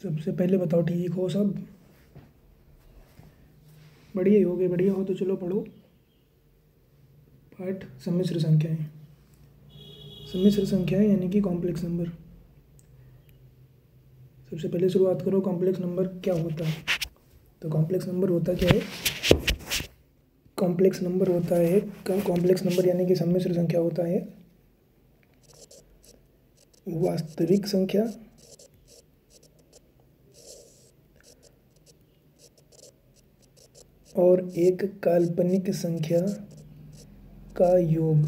सबसे पहले बताओ ठीक हो सब? बढ़िया ही हो गए। बढ़िया हो तो चलो पढ़ो पाठ सम्मिश्र संख्याएं। सम्मिश्र संख्याएं यानी कि कॉम्प्लेक्स नंबर। सबसे पहले शुरुआत करो, कॉम्प्लेक्स नंबर क्या होता है? तो कॉम्प्लेक्स नंबर होता क्या है? कॉम्प्लेक्स नंबर होता है, कॉम्प्लेक्स नंबर यानी कि सम्मिश्र संख्या होता है वास्तविक संख्या और एक काल्पनिक संख्या का योग।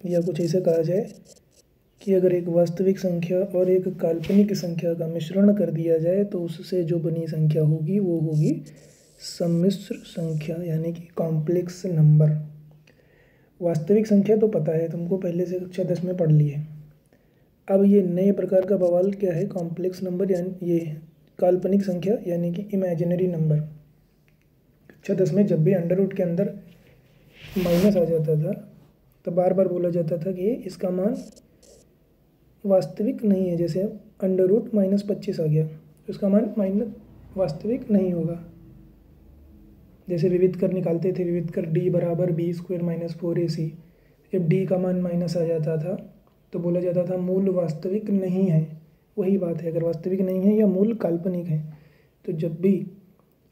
या कुछ ऐसे कहा जाए कि अगर एक वास्तविक संख्या और एक काल्पनिक संख्या का मिश्रण कर दिया जाए तो उससे जो बनी संख्या होगी वो होगी सम्मिश्र संख्या यानी कि कॉम्प्लेक्स नंबर। वास्तविक संख्या तो पता है तुमको, पहले से कक्षा 10 में पढ़ ली है। अब ये नए प्रकार का बवाल क्या है? कॉम्प्लेक्स नंबर यानी ये काल्पनिक संख्या यानी कि इमेजिनरी नंबर। कक्षा 10 में जब भी अंडर रूट के अंदर माइनस आ जाता था तो बार बार बोला जाता था कि इसका मान वास्तविक नहीं है। जैसे अंडर रूट -25 आ गया तो इसका मान वास्तविक नहीं होगा। जैसे विविध कर निकालते थे, विविध कर d बराबर b² - 4ac। जब d का मान माइनस आ जाता था तो बोला जाता था मूल वास्तविक नहीं है। वही बात है, अगर वास्तविक नहीं है या मूल काल्पनिक है तो जब भी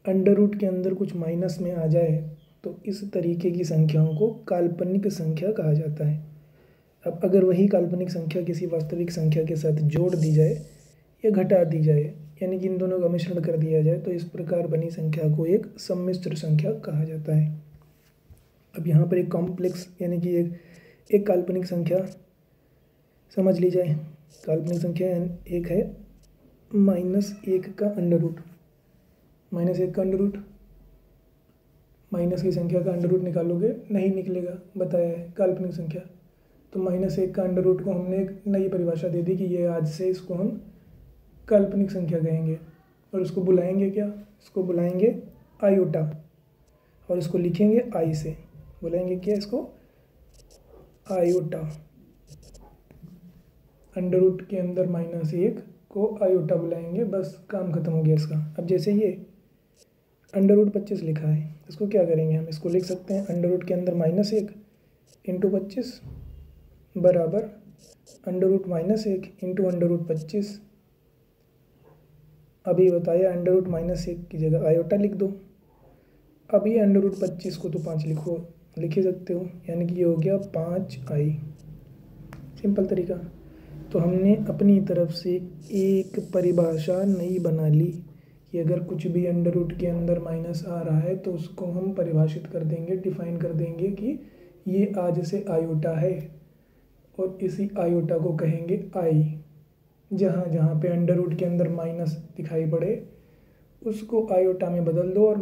अंडर रूट के अंदर कुछ माइनस में आ जाए तो इस तरीके की संख्याओं को काल्पनिक संख्या कहा जाता है। अब अगर वही काल्पनिक संख्या किसी वास्तविक संख्या के साथ जोड़ दी जाए या घटा दी जाए यानी कि इन दोनों का मिश्रण कर दिया जाए तो इस प्रकार बनी संख्या को एक सम्मिश्र संख्या कहा जाता है। अब यहाँ पर एक कॉम्प्लेक्स यानी कि एक काल्पनिक संख्या समझ ली जाए। काल्पनिक संख्या एक है -1 का अंडर रूट। -1 का अंडर रूट, माइनस की संख्या का अंडर रूट निकालोगे नहीं निकलेगा, बताया है काल्पनिक संख्या। तो -1 का अंडर रूट को हमने एक नई परिभाषा दे दी कि ये आज से इसको हम काल्पनिक संख्या कहेंगे और इसको बुलाएंगे क्या? इसको बुलाएंगे आयोटा और इसको लिखेंगे आई से। बुलाएंगे क्या इसको? आयोटा। अंडर रूट के अंदर -1 को आयोटा बुलाएंगे, बस काम खत्म हो गया इसका। अब जैसे ये अंडर रूट 25 लिखा है, इसको क्या करेंगे हम? इसको लिख सकते हैं अंडर रूट के अंदर -1 इंटू 25 बराबर under root -1 into under root 25। अभी बताया अंडर रूट -1 की जगह आयोटा लिख दो। अब ये अंडर रूट 25 को तो 5 लिख ही सकते हो, यानी कि ये हो गया 5i। सिंपल तरीका। तो हमने अपनी तरफ से एक परिभाषा नई बना ली कि अगर कुछ भी अंडर रूट के अंदर माइनस आ रहा है तो उसको हम परिभाषित कर देंगे, डिफाइन कर देंगे कि ये आज से आयोटा है और इसी आयोटा को कहेंगे आई। जहाँ जहाँ पे अंडर रूट के अंदर माइनस दिखाई पड़े उसको आयोटा में बदल दो और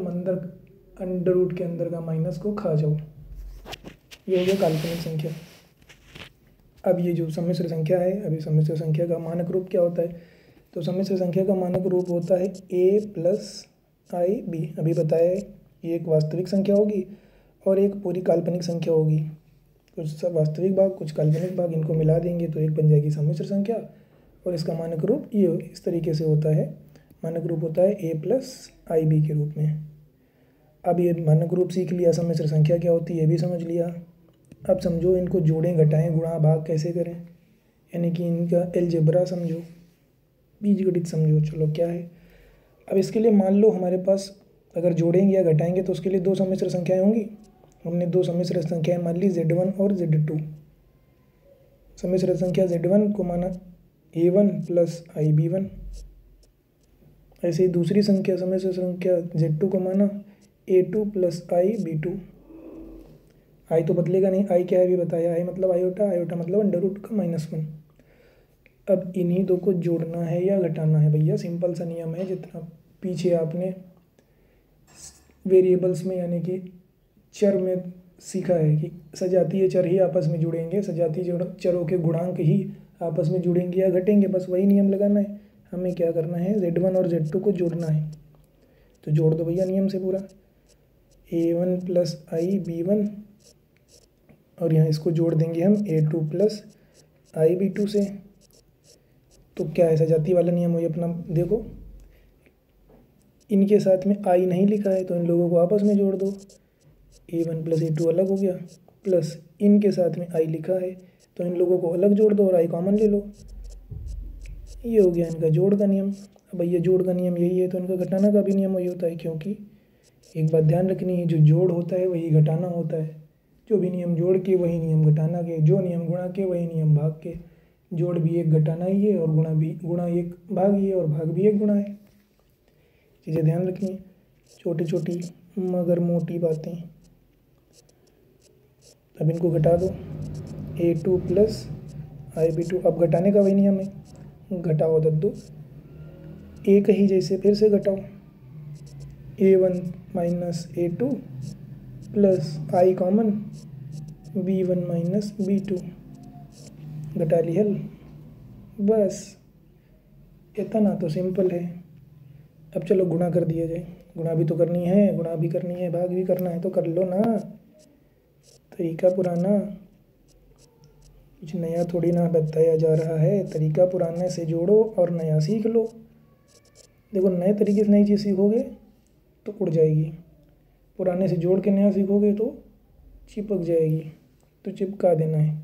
अंडर रूट के अंदर का माइनस को खा जाओ। ये हो गया काल्पनिक संख्या। अब ये जो सम्मिश्र संख्या है, अभी सम्मिश्र संख्या का मानक रूप क्या होता है? तो सम्मिश्र संख्या का मानक रूप होता है a + ib। अभी बताया है ये एक वास्तविक संख्या होगी और एक पूरी काल्पनिक संख्या होगी। कुछ सब वास्तविक भाग, कुछ काल्पनिक भाग, इनको मिला देंगे तो एक बन जाएगी सम्मिश्र संख्या। और इसका मानक रूप ये इस तरीके से होता है। मानक रूप होता है a + ib के रूप में। अब ये मानक रूप सीख लिया, सम्मिश्र संख्या क्या होती है ये भी समझ लिया। अब समझो इनको जोड़ें, घटाएं, गुणा, भाग कैसे करें, यानी कि इनका अलजेब्रा समझो, बीजगणित समझो। चलो क्या है, अब इसके लिए मान लो हमारे पास अगर जोड़ेंगे या घटाएंगे तो उसके लिए 2 सम्मिश्र संख्याएं होंगी। हमने 2 सम्मिश्र संख्याएं मान ली z1 और z2। सम्मिश्र संख्या z1 को माना a1 + ib1। ऐसे ही दूसरी संख्या सम्मिश्र संख्या z2 को माना a2 + ib2। आई तो बदलेगा नहीं, आई क्या है अभी बताया, आई मतलब आयोटा, आयोटा मतलब अंडर रूट का -1। अब इन्हीं दो को जोड़ना है या घटाना है भैया, सिंपल सा नियम है। जितना पीछे आपने वेरिएबल्स में यानी कि चर में सीखा है कि सजातीय चर ही आपस में जुड़ेंगे, सजातीय चरों के गुणांक ही आपस में जुड़ेंगे या घटेंगे, बस वही नियम लगाना है। हमें क्या करना है, z1 और z2 को जोड़ना है। तो जोड़ दो भैया नियम से पूरा, a1 + ib1 और यहाँ इसको जोड़ देंगे हम a2 + IB2 से, तो क्या है सजाती वाला नियम हो ये अपना। देखो इनके साथ में I नहीं लिखा है तो इन लोगों को आपस में जोड़ दो, A1 प्लस A2 अलग हो गया, प्लस इनके साथ में I लिखा है तो इन लोगों को अलग जोड़ दो और I कॉमन ले लो। ये हो गया इनका जोड़ का नियम। अब भैया जोड़ का नियम यही है तो इनका घटाना का भी नियम वही होता है, क्योंकि एक बात ध्यान रखनी है, जो जोड़ होता है वही घटाना होता है। जो भी नियम जोड़ के वही नियम घटाना के, जो नियम गुणा के वही नियम भाग के। जोड़ भी एक घटाना ही है और गुणा एक भाग ही है और भाग भी एक गुणा है। चीज़ें ध्यान रखनी, छोटी छोटी मगर मोटी बातें। अब इनको घटा दो, A2 प्लस IB2। अब घटाने का वही नियम है, घटाओ दद्दू, एक ही जैसे फिर से घटाओ, A1 minus A2 plus I common B1 minus B2, घटा ली हल। बस इतना तो सिंपल है। अब चलो गुणा कर दिया जाए, गुणा भी तो करनी है, गुणा भी करनी है, भाग भी करना है, तो कर लो ना। तरीका पुराना, कुछ नया थोड़ी ना बताया जा रहा है। तरीका पुराने से जोड़ो और नया सीख लो। देखो नए तरीके से नई चीज़ सीखोगे तो उड़ जाएगी, पुराने से जोड़ के नया सीखोगे तो चिपक जाएगी, तो चिपका देना है।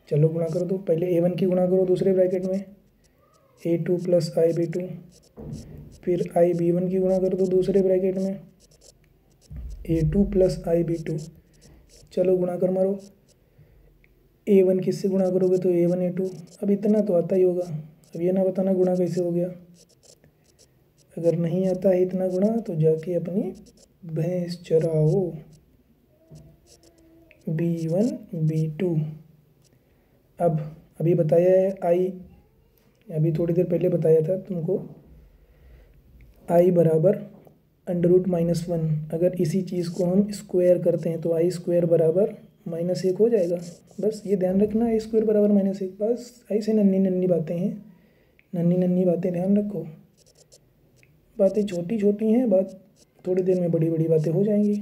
चलो गुणा कर दो, पहले A1 की गुणा करो दूसरे ब्रैकेट में, A2 प्लस IB2, फिर IB1 की गुणा कर दो दूसरे ब्रैकेट में, A2 प्लस IB2। चलो गुणा कर मारो, A1 किससे गुणा करोगे तो A1 A2। अब इतना तो आता ही होगा, अब ये ना बताना गुणा कैसे हो गया। अगर नहीं आता है इतना गुणा तो जाके अपनी भैंस चराओ। B1 B2। अब अभी बताया है अभी थोड़ी देर पहले बताया था तुमको, I बराबर √-1। अगर इसी चीज़ को हम स्क्वायर करते हैं तो I स्क्वायर बराबर -1 हो जाएगा। बस ये ध्यान रखना, I स्क्वायर बराबर -1। बस ऐसे नन्ही नन्ही बातें हैं, नन्ही नन्ही बातें ध्यान रखो। बातें छोटी छोटी हैं, बात थोड़ी देर में बड़ी बड़ी बातें हो जाएंगी।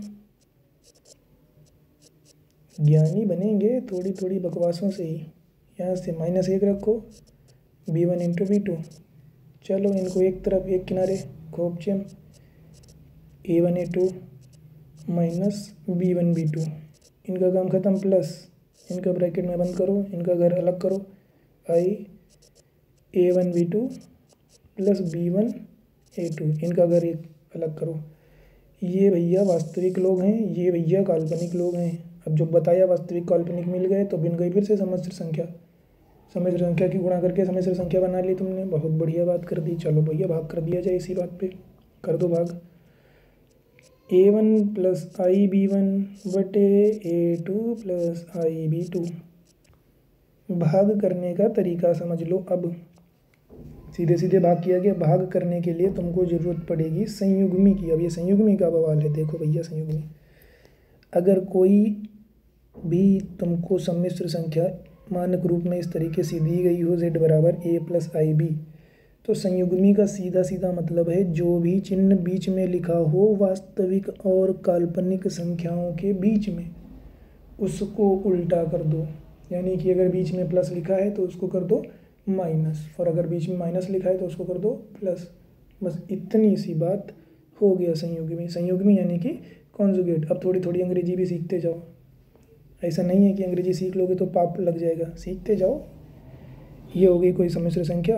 ज्ञानी बनेंगे थोड़ी थोड़ी बकवासों से ही। यहाँ से -1 रखो, B1 इंटू B2। चलो इनको एक तरफ एक किनारे खोपचम, A1 A2 minus B1 B2। इनका काम ख़त्म, प्लस इनका ब्रैकेट में बंद करो, इनका घर अलग करो, A1 B2 plus B1 A2। इनका घर एक अलग करो। ये भैया वास्तविक लोग हैं, ये भैया काल्पनिक लोग हैं। अब जो बताया वास्तविक काल्पनिक मिल गए तो बिन गई फिर से सम्मिश्र संख्या। सम्मिश्र संख्या की गुणा करके सम्मिश्र संख्या बना ली तुमने, बहुत बढ़िया बात कर दी। चलो भैया भाग कर दिया जाए, इसी बात पे कर दो भाग। A1 प्लस IB1 बटे A2 प्लस IB2। भाग करने का तरीका समझ लो। अब सीधे सीधे भाग किया गया। भाग करने के लिए तुमको ज़रूरत पड़ेगी संयुग्मी की। अब ये संयुग्मी का बवाल है, देखो भैया संयुग्मी। अगर कोई भी तुमको सम्मिश्र संख्या मानक रूप में इस तरीके से दी गई हो, Z बराबर A प्लस IB, तो संयुग्मी का सीधा सीधा मतलब है जो भी चिन्ह बीच में लिखा हो वास्तविक और काल्पनिक संख्याओं के बीच में, उसको उल्टा कर दो। यानी कि अगर बीच में प्लस लिखा है तो उसको कर दो माइनस, और अगर बीच में माइनस लिखा है तो उसको कर दो प्लस। बस इतनी सी बात हो गया संयुग्मी। संयुग्मी यानी कि कॉन्जुगेट। अब थोड़ी थोड़ी अंग्रेजी भी सीखते जाओ, ऐसा नहीं है कि अंग्रेजी सीख लोगे तो पाप लग जाएगा, सीखते जाओ। ये हो गई कोई सम्मिश्र संख्या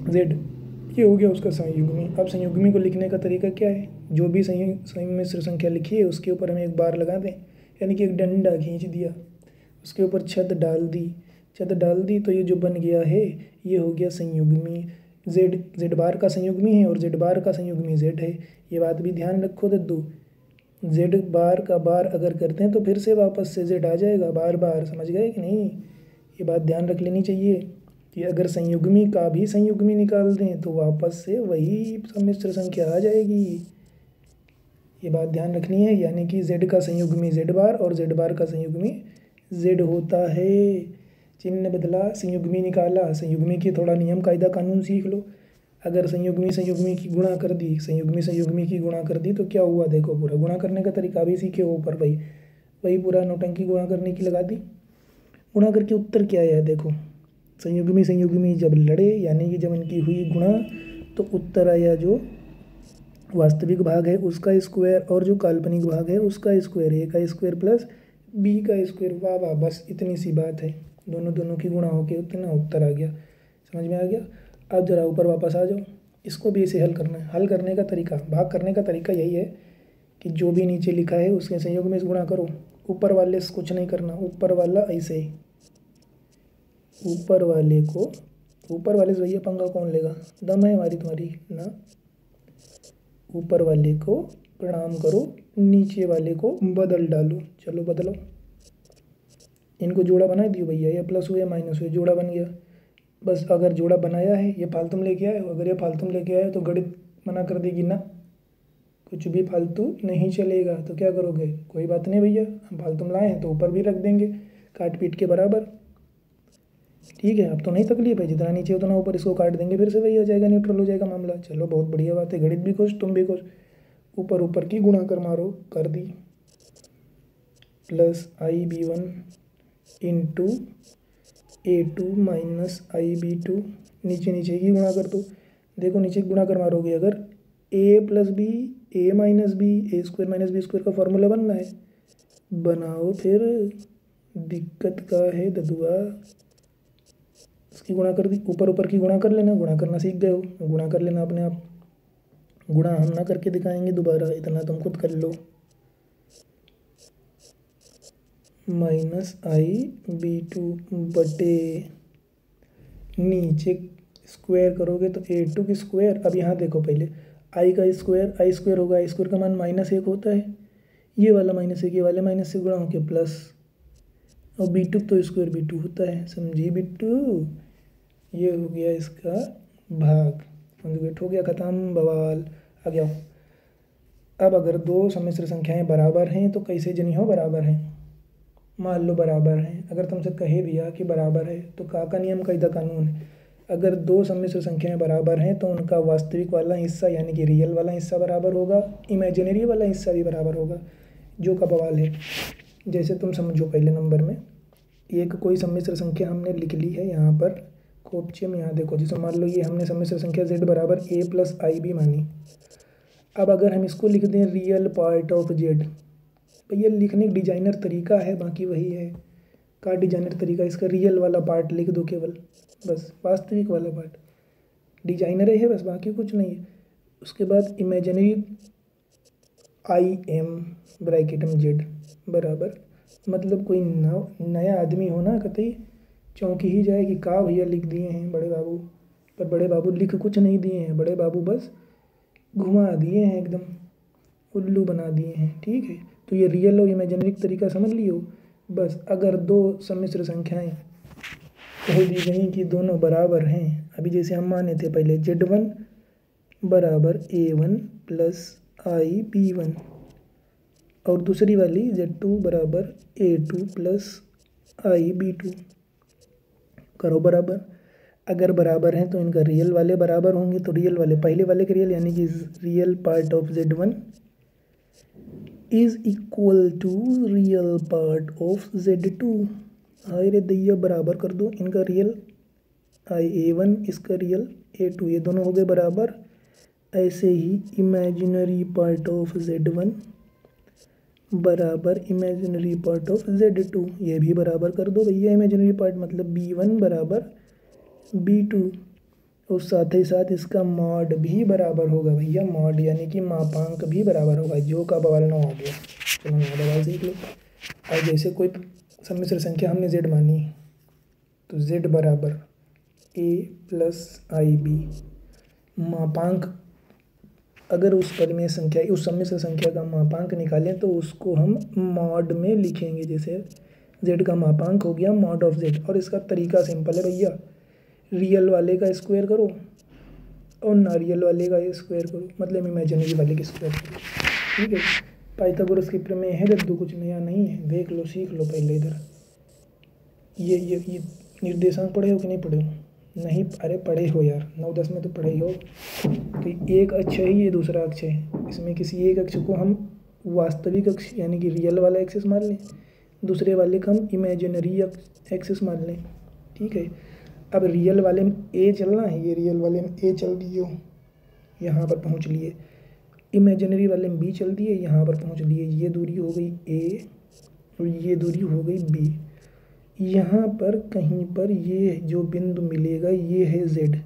Z, ये हो गया उसका संयुग्मी। अब संयुग्मी को लिखने का तरीका क्या है, जो भी सम्मिश्र संख्या लिखी है उसके ऊपर हम एक बार लगा दें, यानी कि एक डंडा खींच दिया, उसके ऊपर छत डाल दी तो ये जो बन गया है ये हो गया संयुग्मी। Z बार का संयुग्मी है और Z बार का संयुग्मी Z है। ये बात भी ध्यान रखो दद्दू। Z बार का बार अगर करते हैं तो फिर से वापस से Z आ जाएगा बार बार, समझ गए कि नहीं। ये बात ध्यान रख लेनी चाहिए कि अगर संयुग्मी का भी संयुग्मी निकाल दें तो वापस से वही सम्मिश्र संख्या आ जाएगी। ये बात ध्यान रखनी है। यानी कि Z का संयुग्मी Z बार और Z बार का संयुग्मी Z होता है। चिन्ह बदला, संयुग्मी निकाला, संयुग्मी के थोड़ा नियम कायदा कानून सीख लो। अगर संयुग्मी की गुणा कर दी, संयुग्मी की गुणा कर दी तो क्या हुआ, देखो पूरा गुणा करने का तरीका भी सीखे हो ऊपर। वही पूरा नौटंकी गुणा करने की लगा दी। गुणा करके उत्तर क्या आया देखो, संयुग्मी जब लड़े यानी कि जब इनकी हुई गुणा तो उत्तर आया जो वास्तविक भाग है उसका स्क्वायर और जो काल्पनिक भाग है उसका स्क्वायर, ए का स्क्वायर प्लस बी का स्क्वायर। वाह वाह, बस इतनी सी बात है, दोनों की गुणा होके उतना उत्तर आ गया। समझ में आ गया। अब जरा ऊपर वापस आ जाओ, इसको भी ऐसे हल करना है। हल करने का तरीका, भाग करने का तरीका यही है कि जो भी नीचे लिखा है उसके संयोग में गुणा करो। ऊपर वाले से कुछ नहीं करना, ऊपर वाला ऐसे ही, ऊपर वाले से भैया पंगा कौन लेगा, दम है हमारी तुम्हारी ना। ऊपर वाले को प्रणाम करो, नीचे वाले को बदल डालो। चलो बदलो, इनको जोड़ा बना दियो भैया, ये प्लस हुए माइनस हुए जोड़ा बन गया। बस अगर जोड़ा बनाया है ये फालतू में लेके आए हो, अगर ये फालतू में लेके आए हो तो गणित मना कर देगी ना, कुछ भी फालतू नहीं चलेगा। तो क्या करोगे, कोई बात नहीं भैया, हम फालतू में लाए हैं तो ऊपर भी रख देंगे काट पीट के बराबर। ठीक है, अब तो नहीं तकलीफ है, जितना नीचे उतना ऊपर, इसको काट देंगे फिर से वही हो जाएगा, न्यूट्रल हो जाएगा मामला। चलो बहुत बढ़िया बात है, गणित भी खुश तुम भी खुश। ऊपर की गुणा कर मारो, कर दी, plus IB1 into A2 minus IB2, नीचे की गुणा कर दो। देखो नीचे की गुणा कर मारोगे अगर A plus B, A minus B, A square minus B square का फॉर्मूला बनना है, बनाओ फिर, दिक्कत का है ददुआ। इसकी गुणा कर दी, ऊपर की गुणा कर लेना, गुणा करना सीख गए हो, गुणा कर लेना अपने आप। गुणा हम ना करके दिखाएंगे दोबारा, इतना तुम खुद कर लो। माइनस IB2 बटे नीचे स्क्वायर करोगे तो A2 की स्क्वायर। अब यहाँ देखो पहले आई का स्क्वायर, आई स्क्वायर होगा, आई स्क्वायर का मान -1 होता है, ये वाला -1 ये वाले माइनस से गुणा होके प्लस, और B2 तो स्क्वायर B2 होता है, समझी बिट्टू। ये हो गया इसका भाग, कंजुगेट हो गया, खत्म बवाल। आ गया। अब अगर दो सम्मिश्र संख्याएं बराबर हैं तो कैसे जनी हो बराबर हैं, मान लो बराबर हैं, अगर तुमसे कहे दिया कि बराबर है तो का नियम कायदा कानून है, अगर दो सम्मिश्र संख्याएं बराबर हैं तो उनका वास्तविक वाला हिस्सा यानी कि रियल वाला हिस्सा बराबर होगा, इमेजिनरी वाला हिस्सा भी बराबर होगा। जो का बवाल है, जैसे तुम समझो पहले नंबर में एक कोई सम्मिश्र संख्या हमने लिख ली है यहाँ पर कोपचे में, यहाँ देखो जैसे मान लो ये हमने सम्मिश्र संख्या z बराबर A प्लस IB मानी। अब अगर हम इसको लिख दें रियल पार्ट ऑफ z, भैया लिखने का डिजाइनर तरीका है, बाकी वही है का डिजाइनर तरीका, इसका रियल वाला पार्ट लिख दो केवल, बस वास्तविक वाला पार्ट डिजाइनर है बस, बाकी कुछ नहीं है। उसके बाद इमेजिनरी IM ब्रैकेट में z बराबर, मतलब कोई नया आदमी हो ना कतई चौंकी ही जाए कि का भैया लिख दिए हैं बड़े बाबू, पर बड़े बाबू लिख कुछ नहीं दिए हैं, बड़े बाबू बस घुमा दिए हैं, एकदम उल्लू बना दिए हैं। ठीक है, तो ये रियल और इमेजिनरी तरीका समझ लियो। बस अगर दो सम्मिश्र संख्याएं कह दी गई कि दोनों बराबर हैं, अभी जैसे हम माने थे पहले Z1 बराबर A1 प्लस IB1 और दूसरी वाली Z2 बराबर A2 प्लस IB2, करो बराबर। अगर बराबर हैं तो इनका रियल वाले बराबर होंगे, तो रियल वाले पहले वाले के रियल यानी कि real part of Z1 is equal to real part of Z2। हाय रे दैया, बराबर कर दो इनका रियल A1 इसका रियल A2, ये दोनों हो गए बराबर। ऐसे ही इमेजिनरी पार्ट ऑफ Z1 बराबर इमेजिनरी पार्ट ऑफ Z2, ये भी बराबर कर दो भैया। इमेजिनरी पार्ट मतलब B1 बराबर B2, और साथ ही साथ इसका मॉड भी बराबर होगा भैया, मॉड यानी कि मापांक भी बराबर होगा। जो का बवाल ना हो गया, चलो नया बवाल सीख लो। अब जैसे कोई सम्मिश्र संख्या हमने Z मानी, तो Z बराबर A प्लस IB, मापांक अगर उस परिमेय संख्या उस सम्मिश्र संख्या का मापांक निकालें तो उसको हम मॉड में लिखेंगे। जैसे z का मापांक हो गया मॉड ऑफ z, और इसका तरीका सिंपल है भैया, रियल वाले का स्क्वायर करो और नारियल वाले का स्क्वायर करो, मतलब इमेजिनरी वाले का स्क्वायर करो। ठीक है, पाइथागोरस की प्रमेय है जद्दू, कुछ नया नहीं है, देख लो सीख लो पहले। इधर ये निर्देशांक पढ़े हो कि नहीं पढ़े हो? नहीं, अरे पढ़े हो यार, 9-10 में तो पढ़े ही हो। तो एक अक्ष है, ये दूसरा अक्ष है, इसमें किसी एक अक्ष को हम वास्तविक अक्ष यानी कि रियल वाला एक्सिस मान लें, दूसरे वाले का हम इमेजिनरी एक्सिस मान लें, ठीक है। अब रियल वाले में ए चलना है, ये रियल वाले में ए चल दिए, यहाँ पर पहुँच लिए। इमेजिनरी वाले में बी चल दिए, यहाँ पर पहुँच लिए। ये दूरी हो गई ए और ये दूरी हो गई बी। यहाँ पर कहीं पर ये जो बिंदु मिलेगा ये है जेड,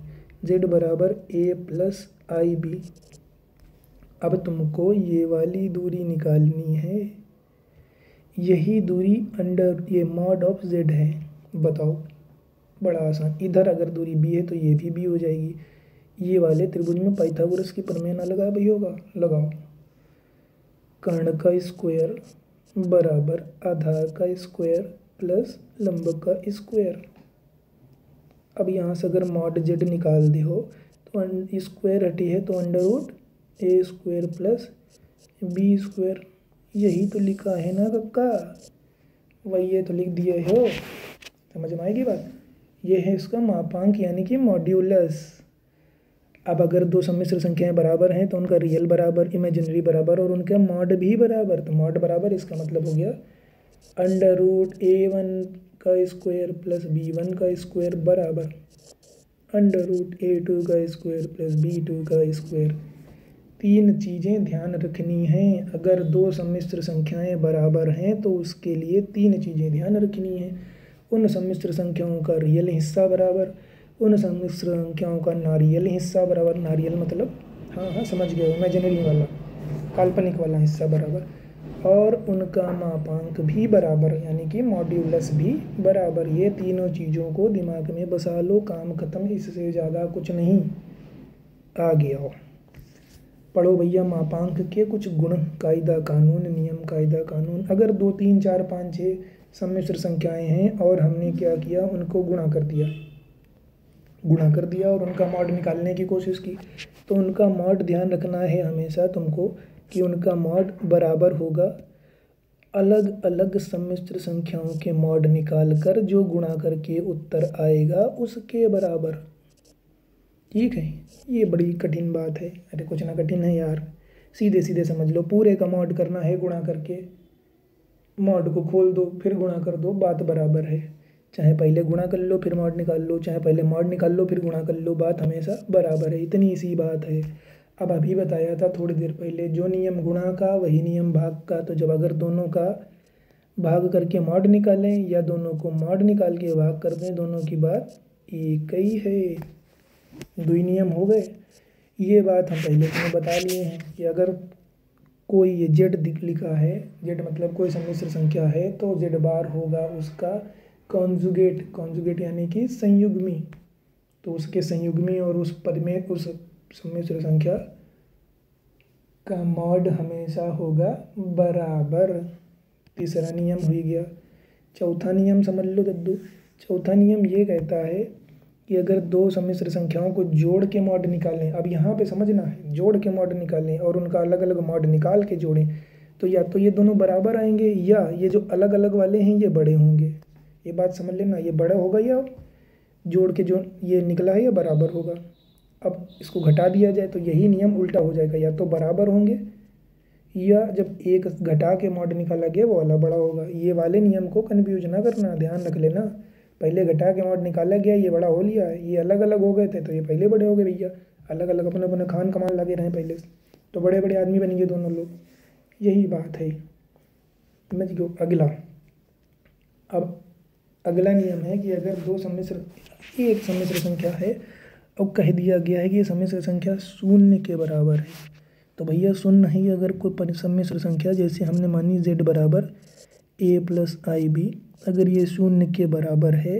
जेड बराबर ए प्लस आई बी। अब तुमको ये वाली दूरी निकालनी है, यही दूरी अंडर ये मॉड ऑफ जेड है। बताओ, बड़ा आसान। इधर अगर दूरी बी है तो ये भी बी हो जाएगी। ये वाले त्रिभुज में पाइथागोरस की प्रमेय ना लगा भाई, होगा, लगाओ। कर्ण का स्क्वायर बराबर आधार का स्क्वायर प्लस लंब का स्क्वायर। अब यहाँ से अगर मॉड जेड निकाल दे हो तो स्क्वायर हटी है तो अंडर रूट ए स्क्वायर प्लस बी स्क्वायर। यही तो लिखा है ना कक्का, वही ये तो लिख दिए हो। समझ में आएगी बात। ये है इसका मापांक यानी कि मॉड्यूलस। अब अगर दो सम्मिश्र संख्याएं बराबर हैं तो उनका रियल बराबर, इमेजिनरी बराबर और उनका मॉड भी बराबर। तो मॉड बराबर इसका मतलब हो गया अंडर रूट A1 का स्क्वायर प्लस B1 का स्क्वायर बराबर अंडर रूट A2 का स्क्वायर प्लस B2 का स्क्वायर। तीन चीज़ें ध्यान रखनी हैं। अगर दो सम्मिश्र संख्याएं बराबर हैं तो उसके लिए तीन चीज़ें ध्यान रखनी हैं। उन सम्मिश्र संख्याओं का रियल हिस्सा बराबर, उन सम्मिश्र संख्याओं का नारियल हिस्सा बराबर। नारियल मतलब हाँ समझ गए, इमेजिनरी वाला, काल्पनिक वाला हिस्सा बराबर, और उनका मापांक भी बराबर यानी कि मॉड्यूलस भी बराबर। ये तीनों चीज़ों को दिमाग में बसा लो, काम खत्म। इससे ज़्यादा कुछ नहीं। आगे आओ, पढ़ो भैया मापांक के कुछ गुण, कायदा कानून, नियम कायदा कानून। अगर 2 3 4 5 6 सम्मिश्र संख्याएं हैं और हमने क्या किया, उनको गुणा कर दिया और उनका मॉड निकालने की कोशिश की, तो उनका मॉड ध्यान रखना है हमेशा तुमको कि उनका मॉड बराबर होगा अलग अलग सम्मिश्र संख्याओं के मॉड निकाल कर जो गुणा करके उत्तर आएगा उसके बराबर। ठीक है, ये बड़ी कठिन बात है। अरे कुछ ना कठिन है यार, सीधे सीधे समझ लो। पूरे का मॉड करना है गुणा करके, मॉड को खोल दो फिर गुणा कर दो, बात बराबर है। चाहे पहले गुणा कर लो फिर मॉड निकाल लो, चाहे पहले मॉड निकाल लो फिर गुणा कर लो, बात हमेशा बराबर है। इतनी सी बात है। अब अभी बताया था थोड़ी देर पहले, जो नियम गुणा का वही नियम भाग का। तो जब अगर दोनों का भाग करके मॉड निकालें या दोनों को मॉड निकाल के भाग कर दें, दोनों की बात एक ही है। दो ही नियम हो गए। ये बात हम पहले तुम्हें बता लिए हैं कि अगर कोई ये जेड लिखा है, जेड मतलब कोई सम्मिश्र संख्या है, तो जेड बार होगा उसका कॉन्जुगेट यानी कि संयुग्मी। तो उसके संयुग्मी और उस पद में उस सम्मिश्र संख्या का मॉड हमेशा होगा बराबर। तीसरा नियम हो गया। चौथा नियम समझ लो दद्दू। चौथा नियम ये कहता है कि अगर दो सम्मिश्र संख्याओं को जोड़ के मॉड निकालें, अब यहाँ पे समझना है, जोड़ के मॉड निकालें और उनका अलग अलग मॉड निकाल के जोड़ें, तो या तो ये दोनों बराबर आएंगे या ये जो अलग अलग वाले हैं ये बड़े होंगे। ये बात समझ लेना, ये बड़ा होगा या जोड़ के जो ये निकला है ये बराबर होगा। अब इसको घटा दिया जाए तो यही नियम उल्टा हो जाएगा, या तो बराबर होंगे या जब एक घटा के मॉड निकाला गया वो वाला बड़ा होगा। ये वाले नियम को कन्फ्यूज ना करना, ध्यान रख लेना। पहले घटा के मॉड निकाला गया, ये बड़ा हो लिया है, ये अलग अलग हो गए थे तो ये पहले बड़े हो गए भैया। अलग अलग अपने अपने खान कमान लगे रहे पहले से, तो बड़े बड़े आदमी बन गए दोनों लोग। यही बात है, समझ गए। अगला, अब अगला नियम है कि अगर एक सम्मिश्र संख्या है और कह दिया गया है कि ये सम्मिश्र संख्या शून्य के बराबर है, तो भैया सुन नहीं, अगर कोई सम्मिश्र संख्या जैसे हमने मानी z बराबर a प्लस आई बी, अगर ये शून्य के बराबर है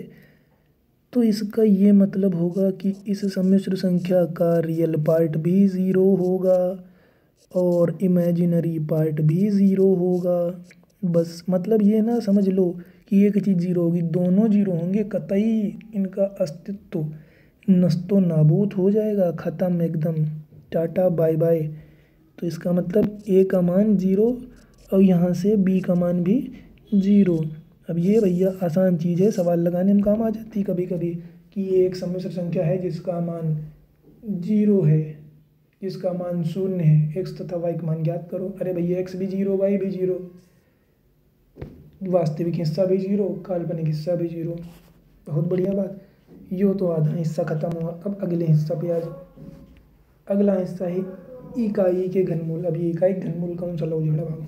तो इसका ये मतलब होगा कि इस सम्मिश्र संख्या का रियल पार्ट भी ज़ीरो होगा और इमेजिनरी पार्ट भी ज़ीरो होगा। बस मतलब ये ना समझ लो कि एक चीज़ ज़ीरो होगी, दोनों ज़ीरो होंगे, कतई इनका अस्तित्व नस्तो नाबूद हो जाएगा, ख़त्म एकदम, टाटा बाय बाय। तो इसका मतलब ए का मान ज़ीरो और यहाँ से बी का मान भी ज़ीरो। अब ये भैया आसान चीज़ है, सवाल लगाने में काम आ जाती कभी कभी कि ये एक सम्मिश्र संख्या है जिसका मान जीरो है, जिसका मान शून्य है, एक्स तथा वाई का मान ज्ञात करो। अरे भैया एक्स भी जीरो वाई भी जीरो, वास्तविक हिस्सा भी जीरो, काल्पनिक हिस्सा भी जीरो। बहुत बढ़िया बात। यो तो आधा हिस्सा खत्म हुआ। अब अगले हिस्सा पे आ जाओ। अगला हिस्सा है इकाई के घनमूल। अब ये इकाई घनमूल कौन सा लो जोड़ा भागो।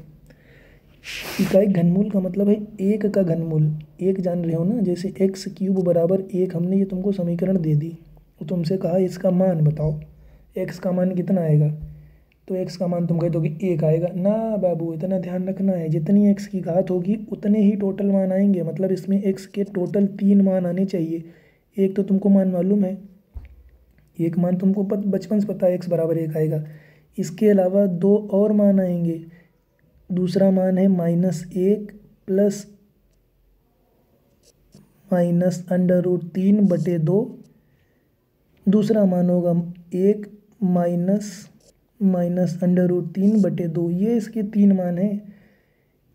इकाई घनमूल का मतलब है एक का घनमूल। एक जान रहे हो ना, जैसे एक्स क्यूब बराबर एक, हमने ये तुमको समीकरण दे दी, तो तुमसे कहा इसका मान बताओ, एक्स का मान कितना आएगा, तो एक्स का मान तुम कह दोगे एक आएगा ना बाबू, इतना ध्यान रखना है, जितनी एक्स की घात होगी उतने ही टोटल मान आएंगे। मतलब इसमें एक्स के टोटल 3 मान आने चाहिए। एक तो तुमको मान मालूम है, एक मान तुमको बचपन से पता है एक्स बराबर एक आएगा। इसके अलावा 2 और मान आएंगे। दूसरा मान है -1 प्लस -√3/2। दूसरा मान होगा 1 -√3/2। ये इसके 3 मान हैं।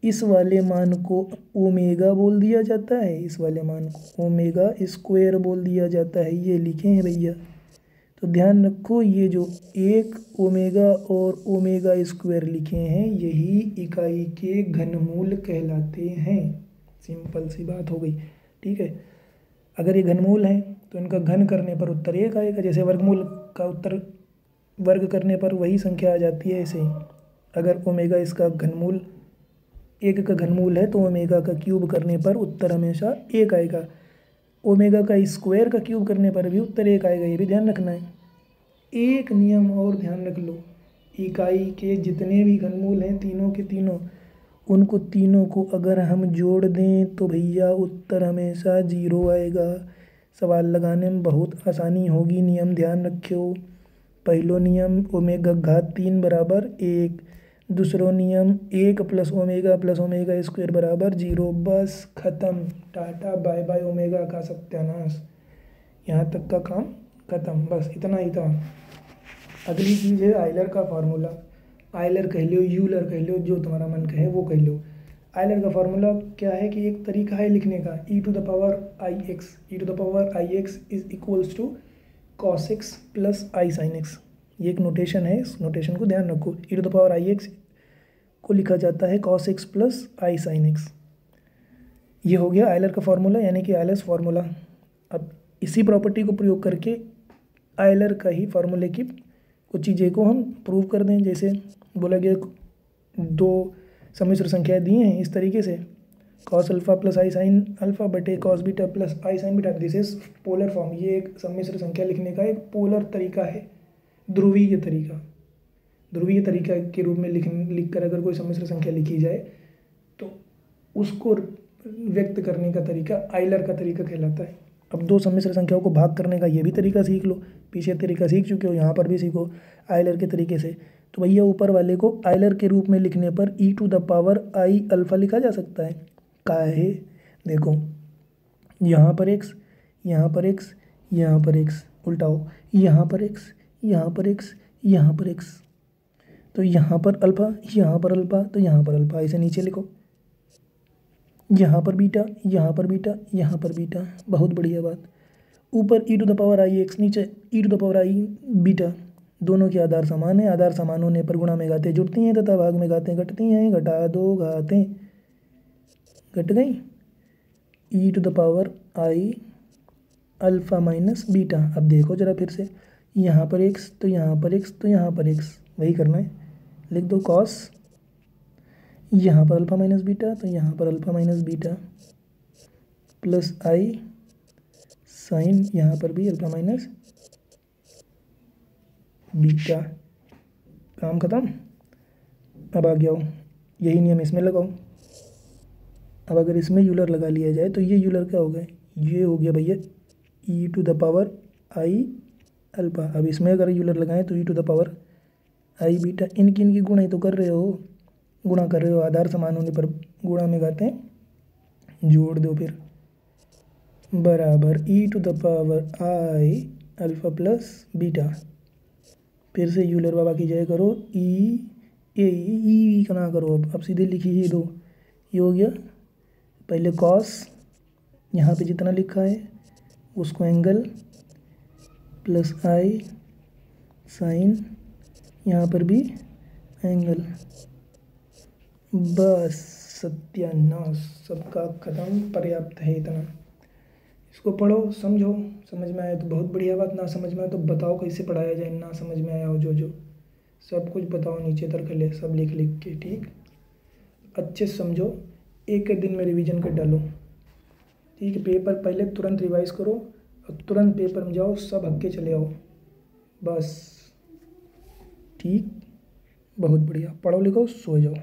इस वाले मान को ओमेगा बोल दिया जाता है, इस वाले मान को ओमेगा स्क्वायर बोल दिया जाता है। ये लिखे हैं भैया, तो ध्यान रखो, ये जो एक ओमेगा और ओमेगा स्क्वायर लिखे हैं यही इकाई के घनमूल कहलाते हैं। सिंपल सी बात हो गई। ठीक है, अगर ये घनमूल हैं तो इनका घन करने पर उत्तर एक आएगा। जैसे वर्गमूल का उत्तर वर्ग करने पर वही संख्या आ जाती है, ऐसे ही अगर ओमेगा इसका घनमूल, एक का घनमूल है तो ओमेगा का क्यूब करने पर उत्तर हमेशा एक आएगा। ओमेगा का स्क्वायर का क्यूब करने पर भी उत्तर एक आएगा, ये भी ध्यान रखना है। एक नियम और ध्यान रख लो, इकाई के जितने भी घनमूल हैं तीनों के तीनों, उनको तीनों को अगर हम जोड़ दें तो भैया उत्तर हमेशा 0 आएगा। सवाल लगाने में बहुत आसानी होगी। नियम ध्यान रखियो। पहलो नियम ओमेगा घात 3 बराबर 1। दूसरो नियम 1 प्लस ओमेगा स्क्वायर बराबर 0। बस खत्म, टाटा बाय बाय, ओमेगा का सत्यानाश। यहाँ तक का काम खत्म, बस इतना ही था। अगली चीज़ है आयलर का फार्मूला। आयलर कह लो, यूलर कह लो, जो तुम्हारा मन कहे वो कह लो। आयलर का फार्मूला क्या है कि एक तरीका है लिखने का, e⁻IX। e⁻IX is equals to cos x plus I sine X. ये एक नोटेशन है, इस नोटेशन को ध्यान रखो। e⁻IX को लिखा जाता है cos x plus I sine X. ये हो गया आयलर का फार्मूला, यानी कि आयलर्स फार्मूला। अब इसी प्रॉपर्टी को प्रयोग करके आयलर का ही फार्मूले की कुछ चीज़ें को हम प्रूव कर दें। जैसे बोला गया 2 सम्मिश्र संख्याएं दी हैं इस तरीके से, cos alpha plus I sine alpha बटे cos beta plus I sign beta. This is polar form. ये एक सम्मिश्र संख्या लिखने का एक पोलर तरीका है, ध्रुवीय तरीका। ध्रुवीय तरीका के रूप में लिख कर अगर कोई सम्मिश्र संख्या लिखी जाए तो उसको व्यक्त करने का तरीका आयलर का तरीका कहलाता है। अब 2 सम्मिश्र संख्याओं को भाग करने का ये भी तरीका सीख लो। पीछे तरीका सीख चुके हो, यहाँ पर भी सीखो आयलर के तरीके से। तो भैया ऊपर वाले को आयलर के रूप में लिखने पर e⁻I अल्फा लिखा जा सकता है। काहे, देखो यहाँ पर x, यहाँ पर x, यहाँ पर x, उल्टाओ, यहाँ पर x, यहाँ पर x, यहाँ पर x, तो यहाँ पर अल्फा, यहाँ पर अल्फा, तो यहाँ पर अल्फा। ऐसे नीचे लिखो, यहाँ पर बीटा, यहाँ पर बीटा, यहाँ पर बीटा। बहुत बढ़िया बात। ऊपर e⁻IX, नीचे e⁻I बीटा। दोनों के आधार समान है। आधार समान होने पर गुणा में घातें जुड़ती हैं तथा भाग में घातें घटती हैं। घटा दो, घातें घट गई। e⁻I alpha minus beta. अब देखो जरा फिर से, यहाँ पर x, तो यहाँ पर x, तो यहाँ पर x, वही करना है। लिख दो cos, यहाँ पर अल्फा माइनस बीटा, तो यहाँ पर alpha minus beta plus I sign, यहाँ पर भी अल्फा माइनस बीटा। काम खत्म। अब आ गया हो, यही नियम इसमें लगाओ। अब अगर इसमें यूलर लगा लिया जाए तो ये यूलर क्या हो गया, ये हो गया भैया e⁻I अल्फा। अब इसमें अगर यूलर लगाएं तो e⁻I बीटा। इनकी गुणा ही तो कर रहे हो, गुणा कर रहे हो। आधार समान होने पर गुणा में घातें जोड़ दो, फिर बराबर e⁻I अल्फा प्लस बीटा। फिर से यूलर बाबा की जय करो। ई का ना करो, अब सीधे लिखिए दो। ये हो गया पहले कॉस, यहाँ पे जितना लिखा है उसको एंगल, प्लस आई साइन, यहाँ पर भी एंगल। बस सत्यानाश, सबका खत्म, पर्याप्त है इतना। इसको पढ़ो, समझो, समझ में आया तो बहुत बढ़िया बात, ना समझ में आया तो बताओ कैसे पढ़ाया जाए, ना समझ में आया हो जो सब कुछ बताओ, नीचे तरकले सब लिख लिख के, ठीक। अच्छे से समझो, एक दिन में रिवीजन कर डालो, ठीक है। पेपर पहले तुरंत रिवाइज करो और तुरंत पेपर में जाओ, सब हक्के चले आओ, बस, ठीक। बहुत बढ़िया, पढ़ो लिखो, सो जाओ।